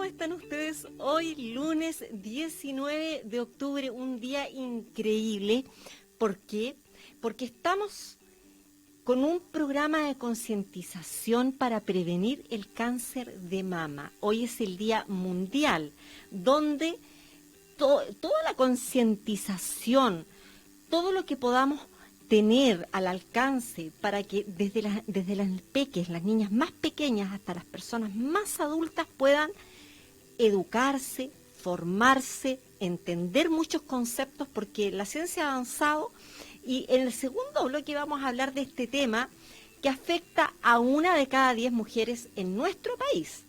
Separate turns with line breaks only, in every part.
están ustedes hoy, lunes 19 de octubre? Un día increíble. ¿Por qué? Porque estamos con un programa de concientización para prevenir el cáncer de mama. Hoy es el Día Mundial, donde toda la concientización, todo lo que podamos tener al alcance para que desde las peques, las niñas más pequeñas hasta las personas más adultas puedan educarse, formarse, entender muchos conceptos, porque la ciencia ha avanzado. Y en el segundo bloque vamos a hablar de este tema que afecta a 1 de cada 10 mujeres en nuestro país.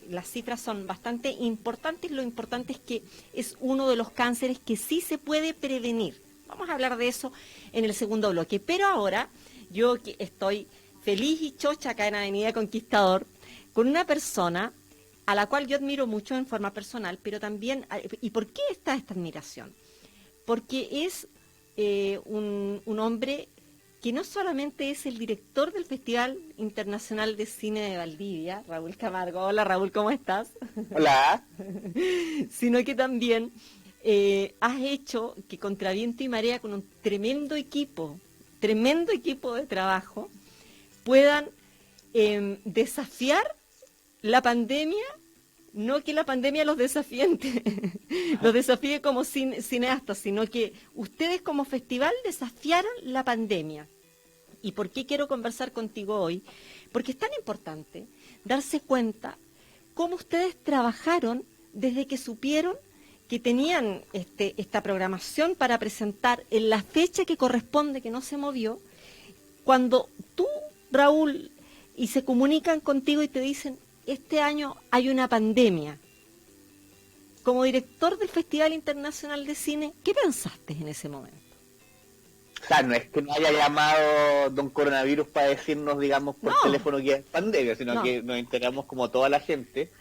Las cifras son bastante importantes. Lo importante es que es uno de los cánceres que sí se puede prevenir. Vamos a hablar de eso en el segundo bloque. Pero ahora yo estoy feliz y chocha acá en Avenida Conquistador con una persona a la cual yo admiro mucho en forma personal, pero también... ¿Y por qué está esta admiración? Porque es un hombre que no solamente es el director del Festival Internacional de Cine de Valdivia, Raúl Camargo. Hola Raúl, ¿cómo estás?
Hola.
Sino que también has hecho que contra viento y marea, con un tremendo equipo de trabajo, puedan desafiar la pandemia. No que la pandemia los desafíe, los desafíe como cineastas, sino que ustedes como festival desafiaron la pandemia. ¿Y por qué quiero conversar contigo hoy? Porque es tan importante darse cuenta cómo ustedes trabajaron desde que supieron que tenían esta programación para presentar en la fecha que corresponde, que no se movió. Cuando tú, Raúl, y se comunican contigo y te dicen: este año hay una pandemia. Como director del Festival Internacional de Cine, ¿qué pensaste en ese momento?
O sea, no es que nos haya llamado don coronavirus para decirnos, digamos, por teléfono que es pandemia, sino que nos enteramos como toda la gente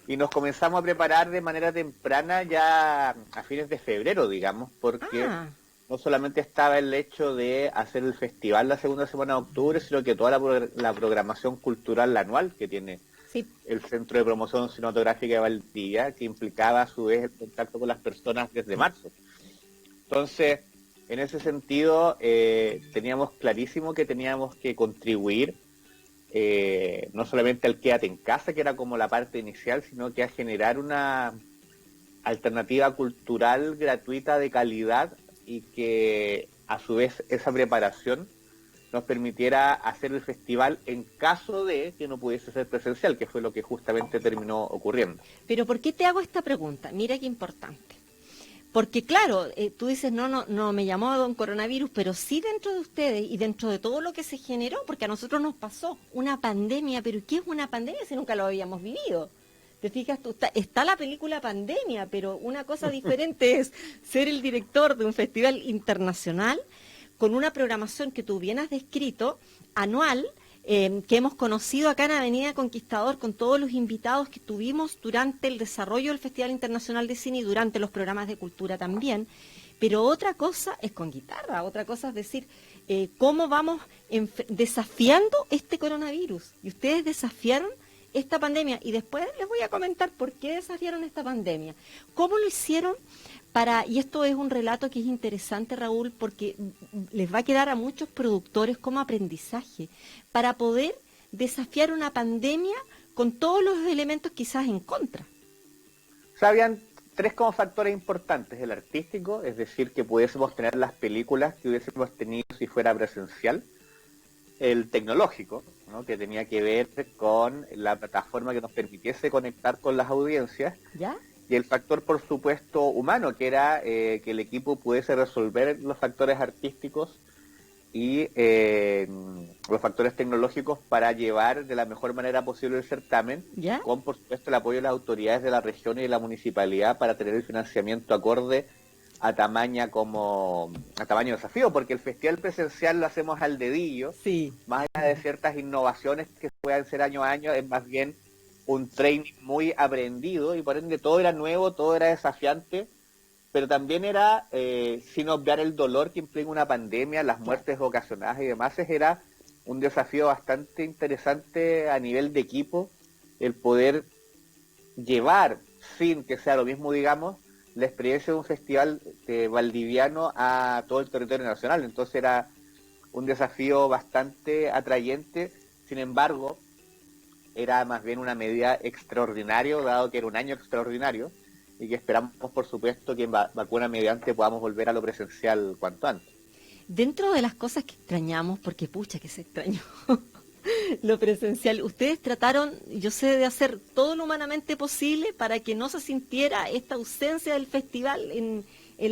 y nos comenzamos a preparar de manera temprana ya a fines de febrero, digamos, porque no solamente estaba el hecho de hacer el festival la segunda semana de octubre, sino que toda la programación cultural anual que tiene el Centro de Promoción Cinematográfica de Valdivia, que implicaba a su vez el contacto con las personas desde marzo. Entonces, en ese sentido, teníamos clarísimo que teníamos que contribuir no solamente al quédate en casa, que era como la parte inicial, sino que a generar una alternativa cultural gratuita de calidad y que a su vez esa preparación nos permitiera hacer el festival en caso de que no pudiese ser presencial, que fue lo que justamente terminó ocurriendo.
Pero ¿por qué te hago esta pregunta? Mira qué importante. Porque claro, tú dices, no me llamó don coronavirus, pero sí dentro de ustedes y dentro de todo lo que se generó, porque a nosotros nos pasó una pandemia. ¿Pero qué es una pandemia si nunca lo habíamos vivido? Te fijas, está la película Pandemia, pero una cosa diferente es ser el director de un festival internacional con una programación que tú bien has descrito, anual, que hemos conocido acá en Avenida Conquistador con todos los invitados que tuvimos durante el desarrollo del Festival Internacional de Cine y durante los programas de cultura también. Pero otra cosa es con guitarra, otra cosa es decir, cómo vamos desafiando este coronavirus. Y ustedes desafiaron esta pandemia, y después les voy a comentar por qué desafiaron esta pandemia. ¿Cómo lo hicieron? Y esto es un relato que es interesante, Raúl, porque les va a quedar a muchos productores como aprendizaje para poder desafiar una pandemia con todos los elementos quizás en contra.
O sea, habían 3 como factores importantes: el artístico, es decir, que pudiésemos tener las películas que hubiésemos tenido si fuera presencial; el tecnológico, ¿no?, que tenía que ver con la plataforma que nos permitiese conectar con las audiencias;
¿ya?
Y el factor, por supuesto, humano, que era que el equipo pudiese resolver los factores artísticos y los factores tecnológicos para llevar de la mejor manera posible el certamen,
¿ya?,
con, por supuesto, el apoyo de las autoridades de la región y de la municipalidad para tener el financiamiento acorde a tamaño desafío, porque el festival presencial lo hacemos al dedillo, más allá de ciertas innovaciones que puedan ser año a año, es más bien un training muy aprendido y por ende todo era nuevo, todo era desafiante, pero también era, sin obviar el dolor que implica una pandemia, las muertes ocasionadas y demás, era un desafío bastante interesante a nivel de equipo, el poder llevar, sin que sea lo mismo, digamos, la experiencia de un festival valdiviano a todo el territorio nacional. Entonces era un desafío bastante atrayente. Sin embargo, era más bien una medida extraordinaria, dado que era un año extraordinario, y que esperamos, por supuesto, que en vacuna mediante podamos volver a lo presencial cuanto antes.
Dentro de las cosas que extrañamos, porque pucha que se extrañó lo presencial, ustedes trataron, yo sé, de hacer todo lo humanamente posible para que no se sintiera esta ausencia del festival en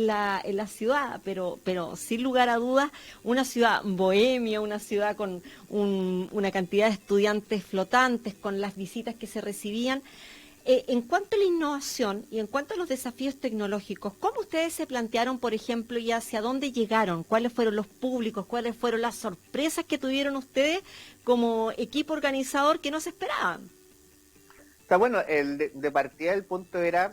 la ciudad, pero sin lugar a dudas, una ciudad bohemia, una ciudad con una cantidad de estudiantes flotantes, con las visitas que se recibían. En cuanto a la innovación y en cuanto a los desafíos tecnológicos, ¿cómo ustedes se plantearon, por ejemplo, y hacia dónde llegaron? ¿Cuáles fueron los públicos? ¿Cuáles fueron las sorpresas que tuvieron ustedes como equipo organizador que no se esperaban?
Está bueno, de partida el punto era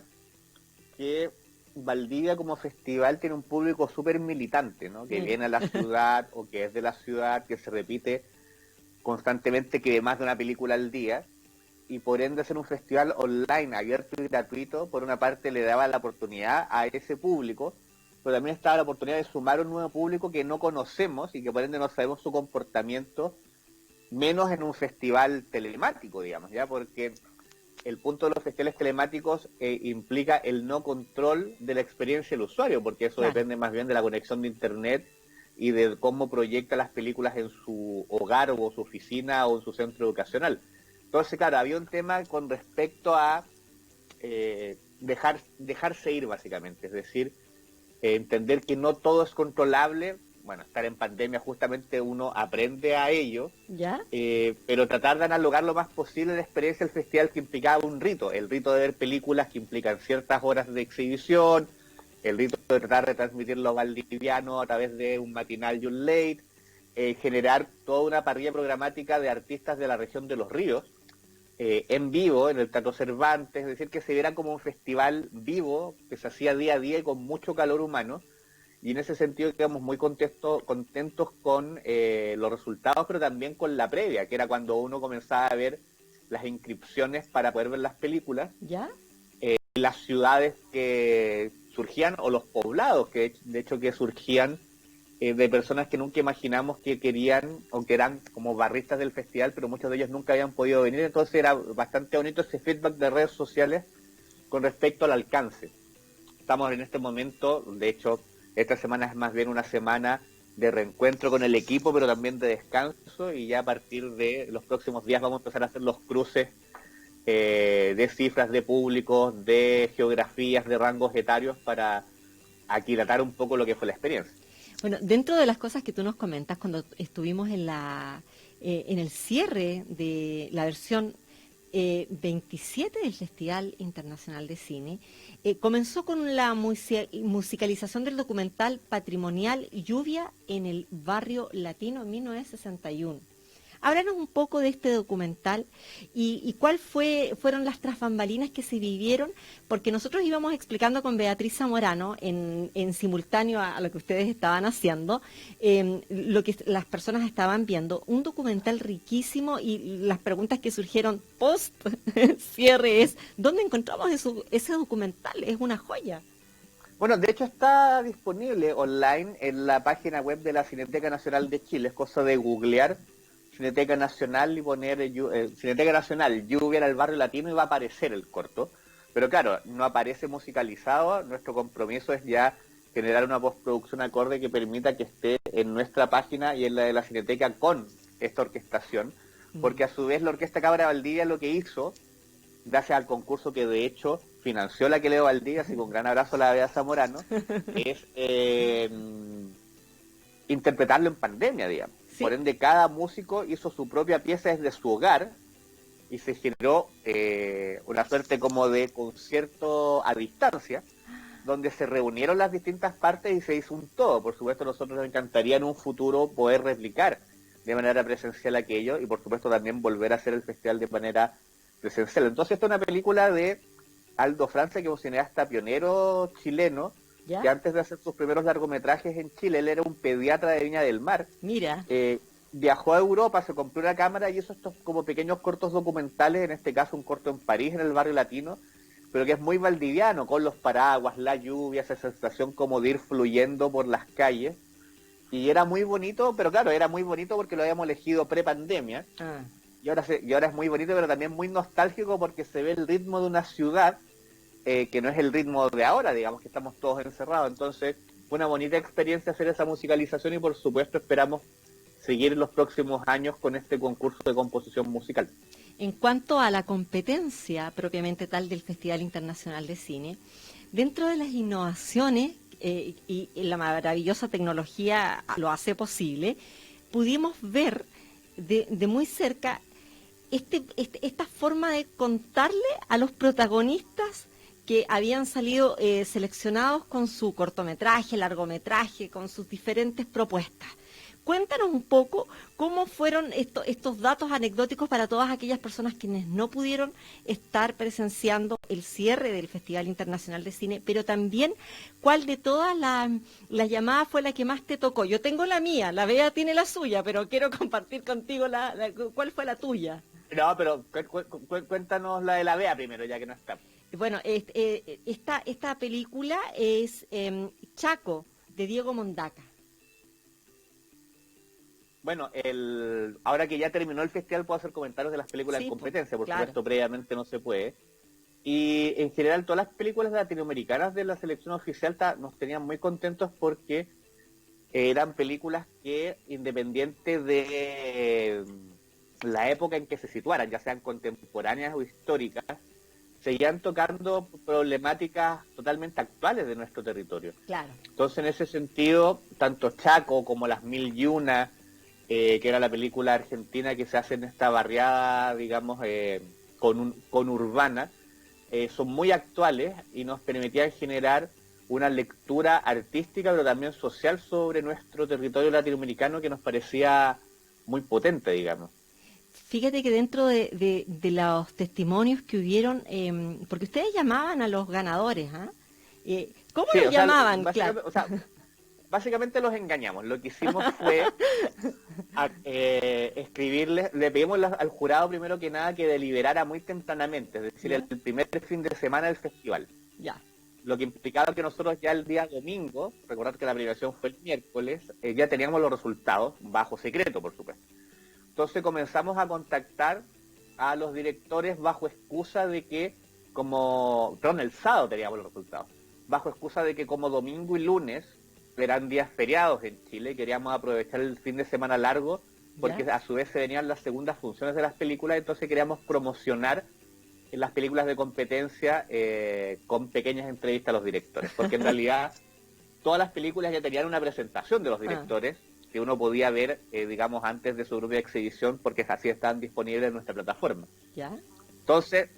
que Valdivia como festival tiene un público súper militante, ¿no? Que viene a la ciudad o que es de la ciudad, que se repite constantemente, que ve más de una película al día, y por ende hacer un festival online abierto y gratuito, por una parte le daba la oportunidad a ese público, pero también estaba la oportunidad de sumar un nuevo público que no conocemos y que por ende no sabemos su comportamiento, menos en un festival telemático, digamos, ya, porque el punto de los festivales telemáticos implica el no control de la experiencia del usuario, porque eso
Claro.
depende más bien de la conexión de internet y de cómo proyecta las películas en su hogar o su oficina o en su centro educacional. Entonces, claro, había un tema con respecto a dejarse ir, básicamente, es decir, entender que no todo es controlable. Bueno, estar en pandemia justamente uno aprende a ello,
¿Ya?
pero tratar de analogar lo más posible la experiencia del festival, que implicaba un rito, el rito de ver películas que implican ciertas horas de exhibición, el rito de tratar de transmitir lo valdiviano a través de un matinal y un late, generar toda una parrilla programática de artistas de la región de los ríos, en vivo, en el Teatro Cervantes, es decir, que se viera como un festival vivo, que se hacía día a día y con mucho calor humano, y en ese sentido quedamos muy contentos con los resultados, pero también con la previa, que era cuando uno comenzaba a ver las inscripciones para poder ver las películas,
¿Ya?
las ciudades que surgían o los poblados que de hecho que surgían de personas que nunca imaginamos que querían o que eran como barristas del festival, pero muchos de ellos nunca habían podido venir. Entonces era bastante bonito ese feedback de redes sociales con respecto al alcance. Estamos en este momento, de hecho, esta semana es más bien una semana de reencuentro con el equipo, pero también de descanso, y ya a partir de los próximos días vamos a empezar a hacer los cruces de cifras de públicos, de geografías, de rangos etarios para aquilatar un poco lo que fue la experiencia.
Bueno, dentro de las cosas que tú nos comentas cuando estuvimos en el cierre de la versión 27 del Festival Internacional de Cine, comenzó con la musicalización del documental patrimonial Lluvia en el Barrio Latino en 1961. Háblanos un poco de este documental y cuál fueron las tras bambalinas que se vivieron, porque nosotros íbamos explicando con Beatriz Zamorano en simultáneo a lo que ustedes estaban haciendo, lo que las personas estaban viendo, un documental riquísimo, y las preguntas que surgieron post cierre es, ¿dónde encontramos ese documental? Es una joya.
Bueno, de hecho está disponible online en la página web de la Cineteca Nacional de Chile, es cosa de googlear Cineteca Nacional y poner Cineteca Nacional, Lluvia en el Barrio Latino, y va a aparecer el corto. Pero claro, no aparece musicalizado. Nuestro compromiso es ya generar una postproducción acorde que permita que esté en nuestra página y en la de la Cineteca con esta orquestación, porque a su vez la Orquesta Cabra Valdivia lo que hizo, gracias al concurso que de hecho financió la Queleo Valdivia, así que un gran abrazo a la Bea Zamorano, es interpretarlo en pandemia, digamos.
Sí.
Por ende, cada músico hizo su propia pieza desde su hogar y se generó una suerte como de concierto a distancia, donde se reunieron las distintas partes y se hizo un todo. Por supuesto, a nosotros nos encantaría en un futuro poder replicar de manera presencial aquello, y por supuesto también volver a hacer el festival de manera presencial. Entonces, esta es una película de Aldo Francia, que es un cineasta pionero chileno,
¿Ya?
que antes de hacer sus primeros largometrajes en Chile, él era un pediatra de Viña del Mar.
Mira.
viajó a Europa, se compró una cámara y hizo estos como pequeños cortos documentales, en este caso un corto en París, en el barrio latino, pero que es muy valdiviano, con los paraguas, la lluvia, esa sensación como de ir fluyendo por las calles. Y era muy bonito, pero claro, era muy bonito porque lo habíamos elegido pre-pandemia. Y ahora es muy bonito, pero también muy nostálgico porque se ve el ritmo de una ciudad que no es el ritmo de ahora, digamos que estamos todos encerrados. Entonces, fue una bonita experiencia hacer esa musicalización y por supuesto esperamos seguir en los próximos años con este concurso de composición musical.
En cuanto a la competencia propiamente tal del Festival Internacional de Cine, dentro de las innovaciones y la maravillosa tecnología lo hace posible, pudimos ver de muy cerca esta forma de contarle a los protagonistas que habían salido seleccionados con su cortometraje, largometraje, con sus diferentes propuestas. Cuéntanos un poco cómo fueron estos datos anecdóticos para todas aquellas personas quienes no pudieron estar presenciando el cierre del Festival Internacional de Cine, pero también cuál de todas las llamadas fue la que más te tocó. Yo tengo la mía, la Bea tiene la suya, pero quiero compartir contigo cuál fue la tuya.
No, pero cuéntanos la de la Bea primero, ya que no está.
Bueno, esta película es Chaco, de Diego Mondaca.
Bueno, ahora que ya terminó el festival puedo hacer comentarios de las películas en competencia, por supuesto previamente no se puede. Y en general todas las películas latinoamericanas de la selección oficial nos tenían muy contentos porque eran películas que, independiente de la época en que se situaran, ya sean contemporáneas o históricas, seguían tocando problemáticas totalmente actuales de nuestro territorio.
Claro.
Entonces, en ese sentido, tanto Chaco como Las Mil y Una, que era la película argentina que se hace en esta barriada, digamos, conurbana, son muy actuales y nos permitían generar una lectura artística, pero también social sobre nuestro territorio latinoamericano que nos parecía muy potente, digamos.
Fíjate que dentro de los testimonios que hubieron, porque ustedes llamaban a los ganadores, ¿ah? ¿Cómo sí, los llamaban? Claro.
O sea, básicamente los engañamos. Lo que hicimos fue escribirles, le pedimos al jurado primero que nada que deliberara muy tempranamente, es decir, el primer fin de semana del festival.
Ya.
Lo que implicaba que nosotros ya el día domingo, recordar que la premiación fue el miércoles, ya teníamos los resultados, bajo secreto, por supuesto. Entonces comenzamos a contactar a los directores bajo excusa de que el sábado teníamos los resultados, bajo excusa de que como domingo y lunes eran días feriados en Chile, queríamos aprovechar el fin de semana largo, porque a su vez se venían las segundas funciones de las películas, entonces queríamos promocionar en las películas de competencia con pequeñas entrevistas a los directores, porque en realidad todas las películas ya tenían una presentación de los directores, que uno podía ver, digamos, antes de su propia exhibición, porque así están disponibles en nuestra plataforma.
¿Ya?
Entonces,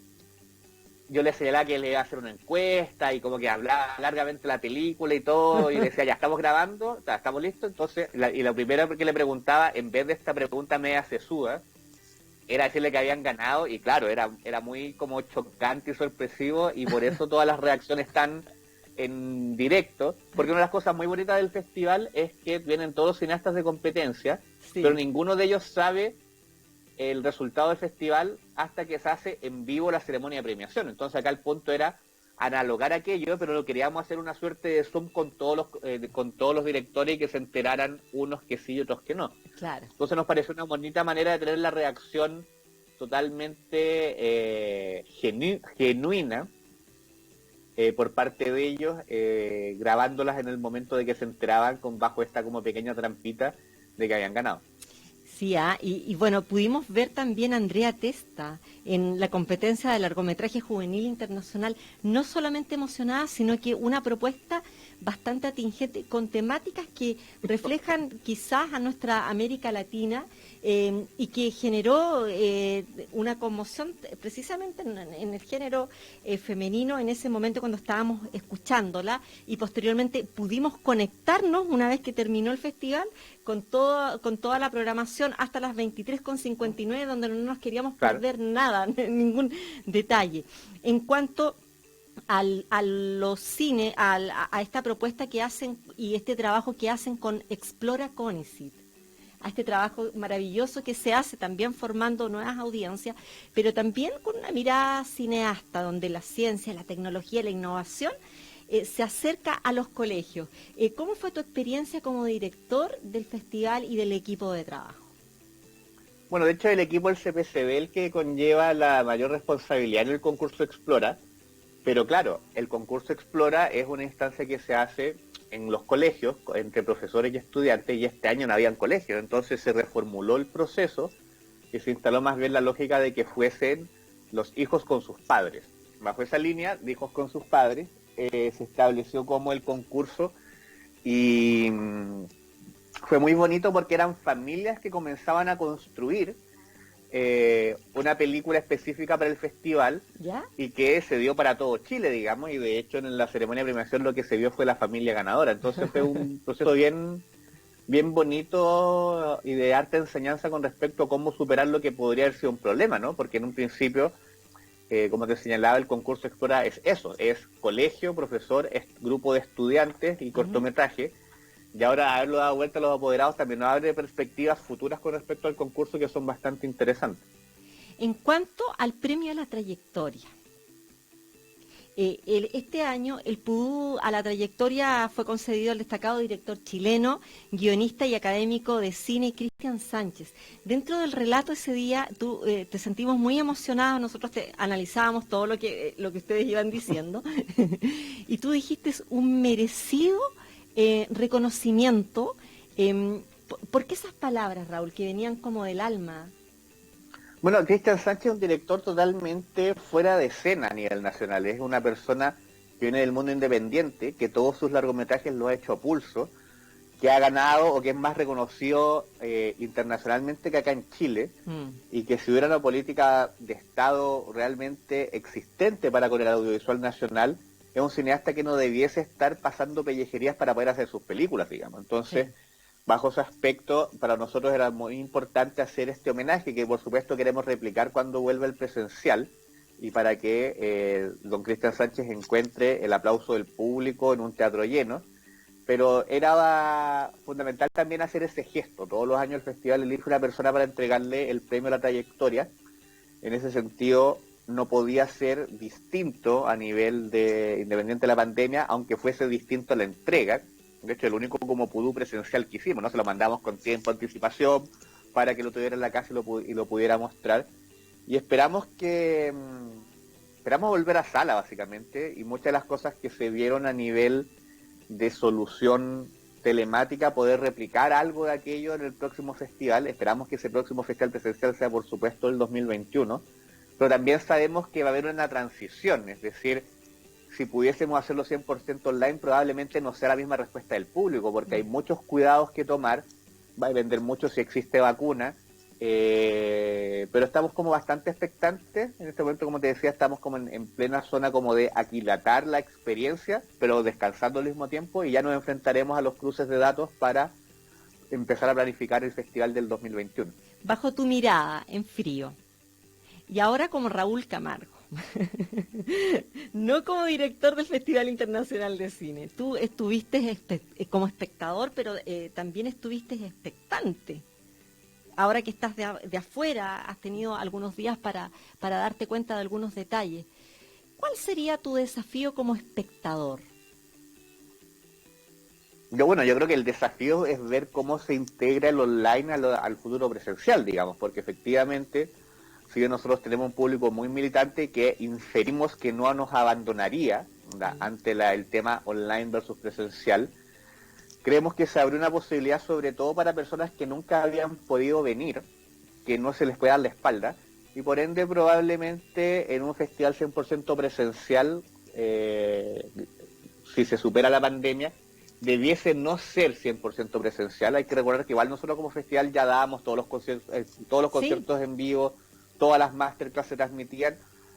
yo le señalaba que le iba a hacer una encuesta y como que hablaba largamente de la película y todo, y le decía, ya estamos grabando, estamos listos. Entonces, lo primero que le preguntaba, en vez de esta pregunta media sesuda, era decirle que habían ganado, y claro, era muy como chocante y sorpresivo, y por eso todas las reacciones están en directo, porque una de las cosas muy bonitas del festival es que vienen todos los cineastas de competencia, pero ninguno de ellos sabe el resultado del festival hasta que se hace en vivo la ceremonia de premiación. Entonces acá el punto era analogar aquello, pero lo queríamos hacer una suerte de Zoom con todos los directores y que se enteraran unos que sí y otros que no.
Claro.
Entonces nos pareció una bonita manera de tener la reacción totalmente genuina por parte de ellos, grabándolas en el momento de que se enteraban bajo esta como pequeña trampita de que habían ganado.
Sí, y bueno, pudimos ver también a Andrea Testa en la competencia de largometraje juvenil internacional, no solamente emocionada, sino que una propuesta bastante atingente, con temáticas que reflejan quizás a nuestra América Latina y que generó una conmoción precisamente en el género femenino en ese momento cuando estábamos escuchándola, y posteriormente pudimos conectarnos una vez que terminó el festival con toda la programación hasta las 23:59, donde no nos queríamos perder nada, ningún detalle. En cuanto a los cines, a esta propuesta que hacen y este trabajo que hacen con Explora Conicet. a este trabajo maravilloso que se hace también formando nuevas audiencias, pero también con una mirada cineasta, donde la ciencia, la tecnología, la innovación se acerca a los colegios. ¿Cómo fue tu experiencia como director del festival y del equipo de trabajo?
Bueno, de hecho el equipo del CPCB el que conlleva la mayor responsabilidad en el concurso Explora, pero claro, el concurso Explora es una instancia que se hace en los colegios, entre profesores y estudiantes, y este año no habían colegios, entonces se reformuló el proceso y se instaló más bien la lógica de que fuesen los hijos con sus padres. Bajo esa línea de hijos con sus padres, se estableció como el concurso y fue muy bonito porque eran familias que comenzaban a construir una película específica para el festival.
¿Ya?
Y que se dio para todo Chile, digamos, y de hecho en la ceremonia de premiación lo que se vio fue la familia ganadora. Entonces fue un proceso bien bonito y de harta enseñanza con respecto a cómo superar lo que podría haber sido un problema, ¿no? Porque en un principio, como te señalaba, el concurso Explora es eso, es colegio, profesor, grupo de estudiantes y cortometraje. Y ahora haberlo dado vuelta a los apoderados también nos abre perspectivas futuras con respecto al concurso que son bastante interesantes.
En cuanto al premio a la trayectoria, este año el PUDU a la trayectoria fue concedido al destacado director chileno, guionista y académico de cine Cristian Sánchez. Dentro del relato ese día te sentimos muy emocionados, nosotros te analizábamos todo lo que ustedes iban diciendo y tú dijiste un merecido reconocimiento. ¿Por qué esas palabras, Raúl, que venían como del alma?
Bueno, Cristian Sánchez es un director totalmente fuera de escena a nivel nacional. Es una persona que viene del mundo independiente, que todos sus largometrajes lo ha hecho a pulso, que ha ganado o que es más reconocido internacionalmente que acá en Chile, y que si hubiera una política de Estado realmente existente para con el audiovisual nacional, es un cineasta que no debiese estar pasando pellejerías para poder hacer sus películas, digamos. Entonces, sí, bajo ese aspecto, para nosotros era muy importante hacer este homenaje, que por supuesto queremos replicar cuando vuelva el presencial, y para que don Cristian Sánchez encuentre el aplauso del público en un teatro lleno. Pero era fundamental también hacer ese gesto. Todos los años el festival elige una persona para entregarle el premio a la trayectoria. En ese sentido, no podía ser distinto a nivel de independiente de la pandemia, aunque fuese distinto a la entrega. De hecho, el único como PUDU presencial que hicimos, ¿no? Se lo mandamos con tiempo, anticipación, para que lo tuviera en la casa y lo pudiera mostrar. Y esperamos volver a sala, básicamente, y muchas de las cosas que se vieron a nivel de solución telemática, poder replicar algo de aquello en el próximo festival. Esperamos que ese próximo festival presencial sea, por supuesto, el 2021, pero también sabemos que va a haber una transición, es decir, si pudiésemos hacerlo 100% online, probablemente no sea la misma respuesta del público, porque hay muchos cuidados que tomar, va a depender mucho si existe vacuna, pero estamos como bastante expectantes. En este momento, como te decía, estamos como en plena zona como de aquilatar la experiencia, pero descansando al mismo tiempo, y ya nos enfrentaremos a los cruces de datos para empezar a planificar el festival del 2021.
Bajo tu mirada, en frío, y ahora como Raúl Camargo, no como director del Festival Internacional de Cine, tú estuviste como espectador, pero también estuviste expectante. Ahora que estás de afuera, has tenido algunos días para darte cuenta de algunos detalles. ¿Cuál sería tu desafío como espectador?
Yo creo que el desafío es ver cómo se integra el online al futuro presencial, digamos, porque efectivamente, si bien nosotros tenemos un público muy militante que inferimos que no nos abandonaría ante el tema online versus presencial, creemos que se abre una posibilidad sobre todo para personas que nunca habían podido venir, que no se les puede dar la espalda, y por ende probablemente en un festival 100% presencial, si se supera la pandemia, debiese no ser 100% presencial. Hay que recordar que igual nosotros como festival ya dábamos todos los conciertos sí, en vivo, todas las masterclass se transmitían,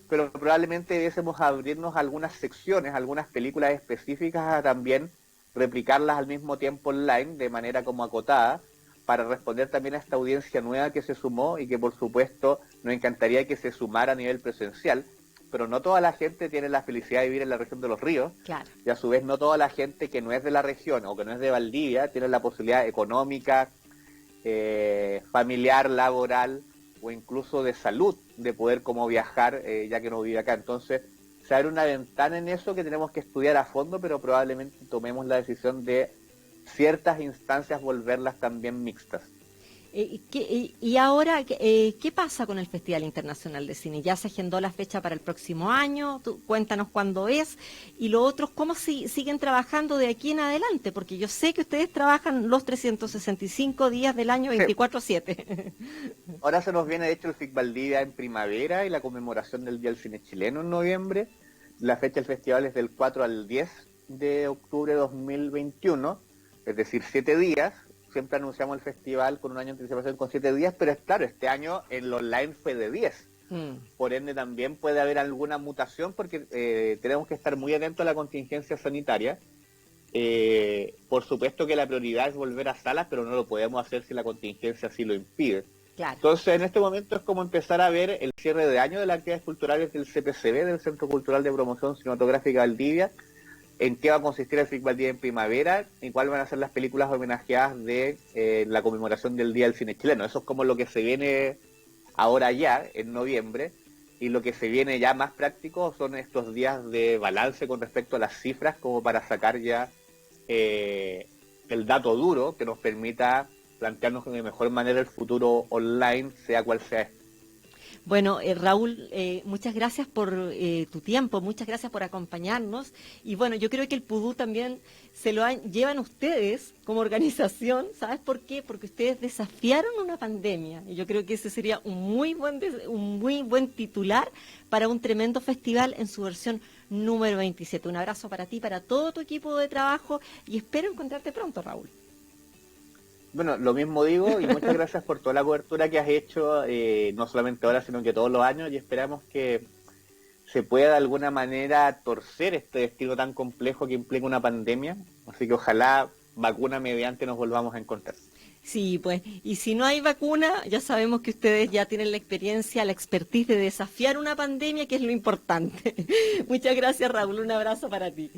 pero probablemente debiésemos abrirnos algunas secciones, algunas películas específicas a también replicarlas al mismo tiempo online de manera como acotada, para responder también a esta audiencia nueva que se sumó y que por supuesto nos encantaría que se sumara a nivel presencial, pero no toda la gente tiene la felicidad de vivir en la región de Los Ríos, claro, y a su vez no toda la gente que no es de la región o que no es de Valdivia tiene la posibilidad económica familiar, laboral o incluso de salud, de poder como viajar, ya que no vive acá. Entonces, se abre una ventana en eso que tenemos que estudiar a fondo, pero probablemente tomemos la decisión de ciertas instancias volverlas también mixtas.
Y ahora, ¿qué pasa con el Festival Internacional de Cine? ¿Ya se agendó la fecha para el próximo año? Cuéntanos cuándo es. Y lo otro, ¿cómo siguen trabajando de aquí en adelante? Porque yo sé que ustedes trabajan los 365 días del año 24/7.
Ahora se nos viene, de hecho, el FIC Valdivia en primavera y la conmemoración del Día del Cine Chileno en noviembre. La fecha del festival es del 4 al 10 de octubre de 2021, es decir, 7 días. Siempre anunciamos el festival con un año de anticipación con 7 días, pero es claro, este año el online fue de 10. Por ende también puede haber alguna mutación porque tenemos que estar muy atentos a la contingencia sanitaria. Por supuesto que la prioridad es volver a salas, pero no lo podemos hacer si la contingencia así lo impide.
Claro.
Entonces en este momento es como empezar a ver el cierre de año de las actividades culturales del CPCB, del Centro Cultural de Promoción Cinematográfica Valdivia, en qué va a consistir el FIC Valdivia en primavera y cuáles van a ser las películas homenajeadas de la conmemoración del Día del Cine Chileno. Eso es como lo que se viene ahora ya, en noviembre, y lo que se viene ya más práctico son estos días de balance con respecto a las cifras, como para sacar ya el dato duro que nos permita plantearnos de mejor manera el futuro online, sea cual sea este.
Bueno, Raúl, muchas gracias por tu tiempo, muchas gracias por acompañarnos. Y bueno, yo creo que el Pudú también llevan ustedes como organización. ¿Sabes por qué? Porque ustedes desafiaron una pandemia. Y yo creo que ese sería un muy buen titular para un tremendo festival en su versión número 27. Un abrazo para ti, para todo tu equipo de trabajo y espero encontrarte pronto, Raúl.
Bueno, lo mismo digo y muchas gracias por toda la cobertura que has hecho, no solamente ahora, sino que todos los años, y esperamos que se pueda de alguna manera torcer este destino tan complejo que implica una pandemia. Así que ojalá vacuna mediante nos volvamos a encontrar.
Sí, pues, y si no hay vacuna, ya sabemos que ustedes ya tienen la experiencia, la expertise de desafiar una pandemia, que es lo importante. Muchas gracias, Raúl, un abrazo para ti.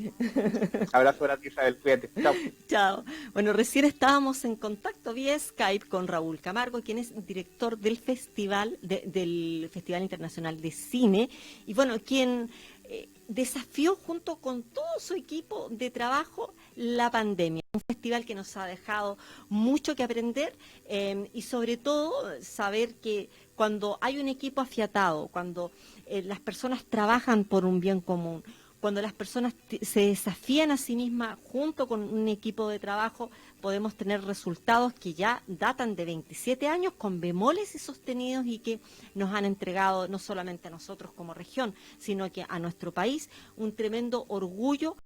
Abrazo para ti, Isabel, cuídate. Chao.
Chao. Bueno, recién estábamos en contacto vía Skype con Raúl Camargo, quien es director del del Festival Internacional de Cine, y bueno, quien desafió junto con todo su equipo de trabajo la pandemia. Un festival que nos ha dejado mucho que aprender y sobre todo saber que cuando hay un equipo afiatado, cuando las personas trabajan por un bien común, cuando las personas se desafían a sí mismas junto con un equipo de trabajo, podemos tener resultados que ya datan de 27 años con bemoles y sostenidos y que nos han entregado no solamente a nosotros como región, sino que a nuestro país un tremendo orgullo